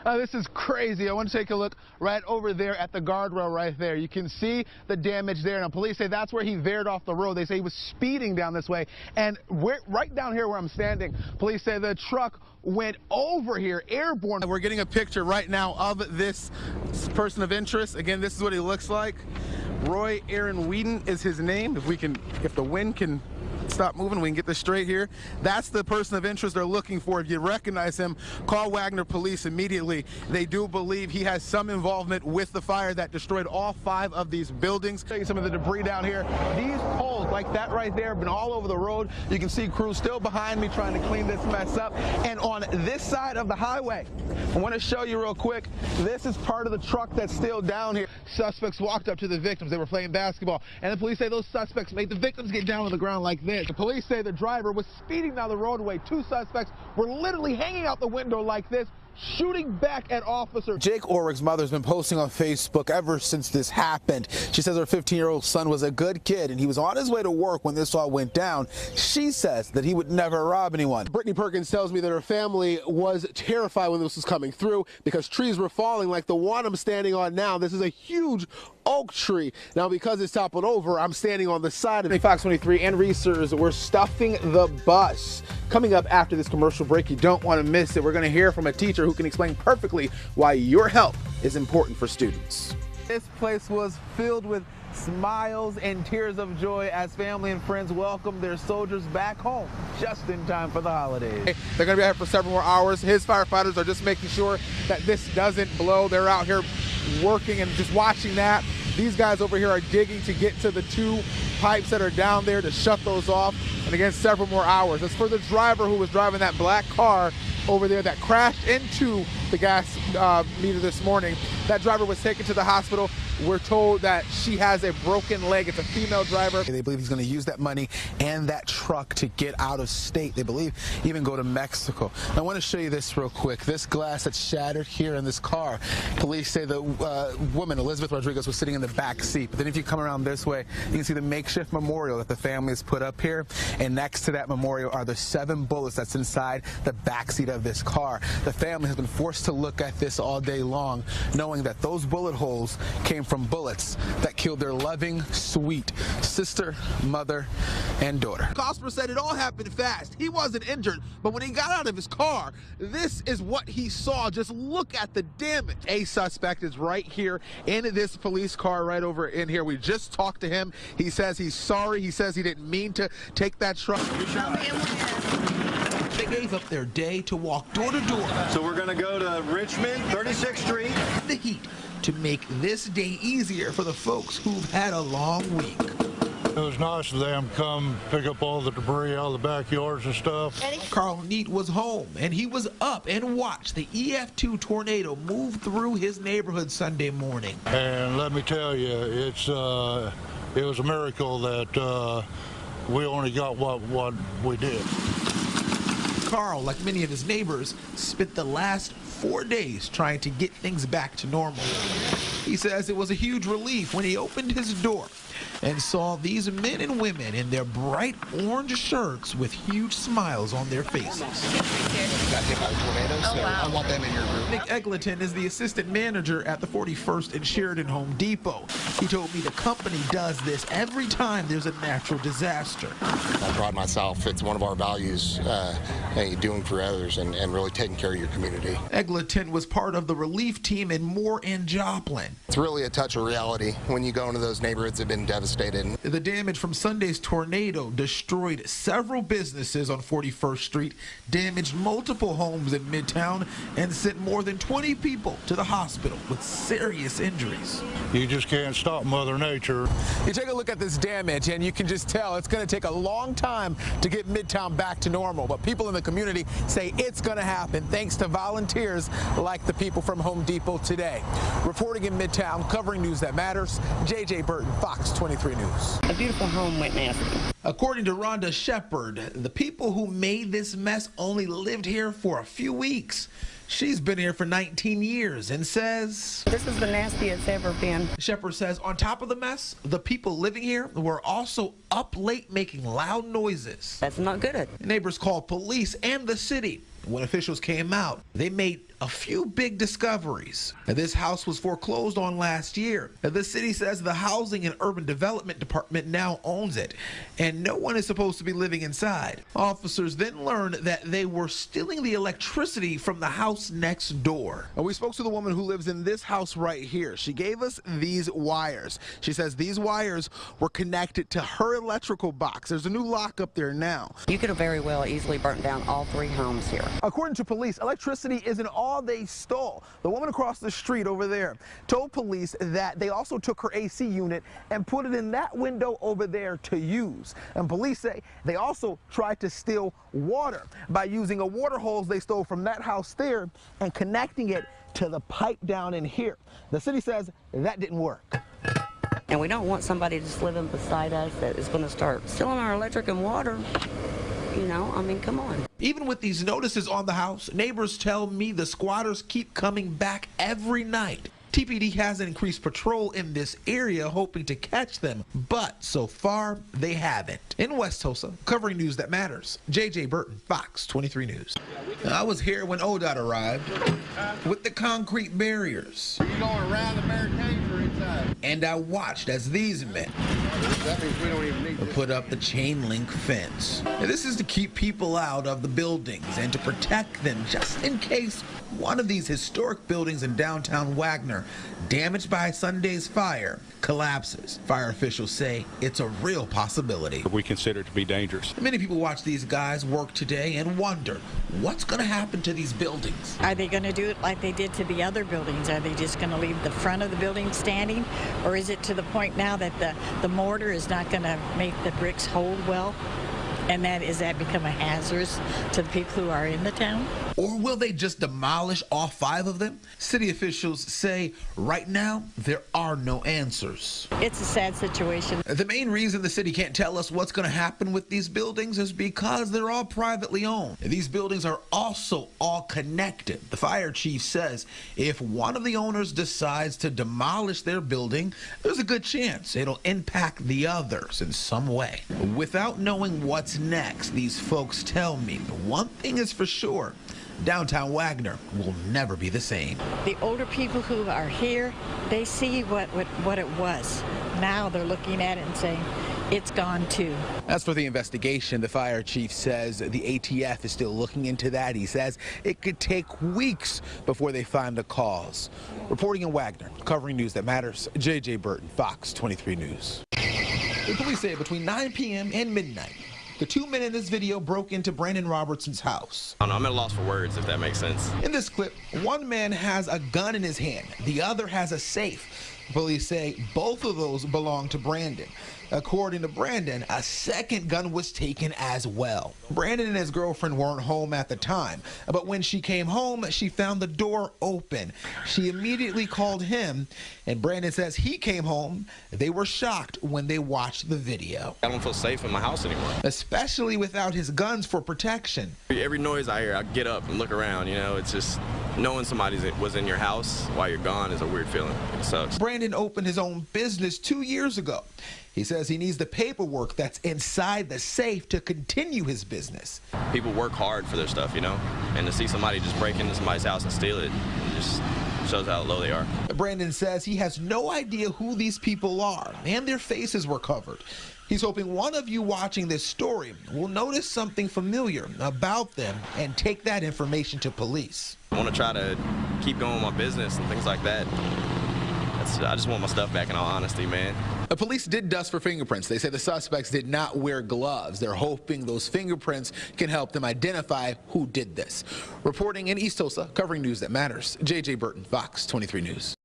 This is crazy. I want to take a look right over there at the guardrail right there. You can see the damage there. Now, police say that's where he veered off the road. They say he was speeding down this way. And right down here where I'm standing, police say the truck went over here, airborne. We're getting a picture right now of this person of interest. Again, this is what he looks like. Roy Aaron Whedon is his name. If the wind can stop moving, we can get this straight here. That's the person of interest they're looking for. If you recognize him, call Wagoner police immediately. They do believe he has some involvement with the fire that destroyed all 5 of these buildings. Show you some of the debris down here. These poles, like that right there, have been all over the road. You can see crews still behind me trying to clean this mess up. And on this side of the highway, I want to show you real quick, this is part of the truck that's still down here. Suspects walked up to the victims. They were playing basketball. And the police say those suspects made the victims get down on the ground like this. The police say the driver was speeding down the roadway. 2 suspects were literally hanging out the window like this, shooting back at officers. Jake Orrick's mother's been posting on Facebook ever since this happened. She says her 15-year-old son was a good kid and he was on his way to work when this all went down. She says that he would never rob anyone. Brittany Perkins tells me that her family was terrified when this was coming through because trees were falling like the one I'm standing on now. This is a huge oak tree. Now, because it's toppled over, I'm standing on the side of it. Fox 23 and researchers were stuffing the bus. Coming up after this commercial break, you don't want to miss it. We're going to hear from a teacher who can explain perfectly why your help is important for students. This place was filled with smiles and tears of joy as family and friends welcomed their soldiers back home just in time for the holidays. They're going to be out for several more hours. His firefighters are just making sure that this doesn't blow. They're out here working and just watching that. These guys over here are digging to get to the 2 pipes that are down there to shut those off. And again, several more hours. As for the driver who was driving that black car over there that crashed into the gas meter this morning, that driver was taken to the hospital. We're told that she has a broken leg. It's a female driver. They believe he's going to use that money and that truck to get out of state. They believe even go to Mexico. I want to show you this real quick. This glass that's shattered here in this car. Police say the woman, Elizabeth Rodriguez, was sitting in the back seat. But then if you come around this way, you can see the makeshift memorial that the family has put up here. And next to that memorial are the 7 bullets that's inside the back seat of this car. The family has been forced to look at this all day long, knowing that those bullet holes came from bullets that killed their loving, sweet sister, mother, and daughter. Cosper said it all happened fast. He wasn't injured, but when he got out of his car, this is what he saw. Just look at the damage. A suspect is right here in this police car right over in here. We just talked to him. He says he's sorry. He says he didn't mean to take that truck. They gave up their day to walk door to door. So we're going to go to Richmond, 36th Street. The heat to make this day easier for the folks who've had a long week. It was nice of them to come pick up all the debris out of the backyards and stuff. Carl Neat was home, and he was up and watched the EF2 tornado move through his neighborhood Sunday morning. And let me tell you, it was a miracle that we only got what we did. Carl, like many of his neighbors, spent the last 4 days trying to get things back to normal. He says it was a huge relief when he opened his door and saw these men and women in their bright orange shirts with huge smiles on their faces. Got hit by a tornado, so I want them in your group. Nick Eglinton is the assistant manager at the 41st and Sheridan Home Depot. He told me the company does this every time there's a natural disaster. I pride myself. It's one of our values, doing for others and really taking care of your community. Eglinton was part of the relief team in Moore and Joplin. It's really a touch of reality when you go into those neighborhoods that have been devastated. The damage from Sunday's tornado destroyed several businesses on 41st Street, damaged multiple homes in Midtown, and sent more than 20 people to the hospital with serious injuries. You just can't stop Mother Nature. You take a look at this damage, and you can just tell it's going to take a long time to get Midtown back to normal. But people in the community say it's going to happen thanks to volunteers like the people from Home Depot today. Reporting in Midtown, covering news that matters, J.J. Burton, Fox 23 News. A beautiful home went nasty. According to Rhonda Shepard, the people who made this mess only lived here for a few weeks. She's been here for 19 years and says, "This is the nastiest it's ever been." Shepard says on top of the mess, the people living here were also up late making loud noises. That's not good. Neighbors called police and the city. When officials came out, they made a few big discoveries. This house was foreclosed on last year. The city says the Housing and Urban Development Department now owns it, and no one is supposed to be living inside. Officers then learned that they were stealing the electricity from the house next door. And we spoke to the woman who lives in this house right here. She gave us these wires. She says these wires were connected to her electrical box. There's a new lock up there now. You could have very well easily burnt down all 3 homes here. According to police, electricity isn't all they stole. The woman across the street over there told police that they also took her AC unit and put it in that window over there to use. And police say they also tried to steal water by using a water hose they stole from that house there and connecting it to the pipe down in here. The city says that didn't work. And we don't want somebody just living beside us that is going to start stealing our electric and water. You know, I mean, come on. Even with these notices on the house, neighbors tell me the squatters keep coming back every night. TPD has increased patrol in this area, hoping to catch them, but so far they haven't. In West Tulsa, covering news that matters, JJ Burton, Fox 23 News. I was here when ODOT arrived with the concrete barriers. Are you going around the barricades or inside? And I watched as these men That means we don't even need this. put up the chain link fence. Now, this is to keep people out of the buildings and to protect them just in case one of these historic buildings in downtown Wagoner, damaged by Sunday's fire, collapses. Fire officials say it's a real possibility. We consider it to be dangerous. Many people watch these guys work today and wonder what's going to happen to these buildings. Are they going to do it like they did to the other buildings? Are they just going to leave the front of the building standing? Or is it to the point now that the mortar is not going to make the bricks hold well? And is that become a hazard to the people who are in the town? Or will they just demolish all 5 of them? City officials say right now there are no answers. It's a sad situation. The main reason the city can't tell us what's going to happen with these buildings is because they're all privately owned. These buildings are also all connected. The fire chief says if one of the owners decides to demolish their building, there's a good chance it'll impact the others in some way. Without knowing what's next, these folks tell me the one thing is for sure: downtown Wagoner will never be the same. The older people who are here, they see what it was. Now they're looking at it and saying, it's gone too. As for the investigation, the fire chief says the ATF is still looking into that. He says it could take weeks before they find the cause. Reporting in Wagoner, covering news that matters, JJ Burton, Fox 23 News. The police say between 9 p.m. and midnight, the 2 men in this video broke into Brandon Robertson's house. I don't know, I'm at a loss for words, if that makes sense. In this clip, one man has a gun in his hand. The other has a safe. Police say both of those belong to Brandon. According to Brandon, a second gun was taken as well. Brandon and his girlfriend weren't home at the time, but when she came home, she found the door open. She immediately called him, and Brandon says he came home. They were shocked when they watched the video. I don't feel safe in my house anymore. Especially without his guns for protection. Every noise I hear, I get up and look around, you know, it's just knowing somebody was in your house while you're gone is a weird feeling. It sucks. Brandon opened his own business 2 years ago. He says he needs the paperwork that's inside the safe to continue his business. People work hard for their stuff, you know, and to see somebody just break into somebody's house and steal it just shows how low they are. Brandon says he has no idea who these people are, and their faces were covered. He's hoping one of you watching this story will notice something familiar about them and take that information to police. I want to try to keep going with my business and things like that. I just want my stuff back, in all honesty, man. The police did dust for fingerprints. They say the suspects did not wear gloves. They're hoping those fingerprints can help them identify who did this. Reporting in East Tulsa, covering news that matters, JJ Burton, Fox 23 News.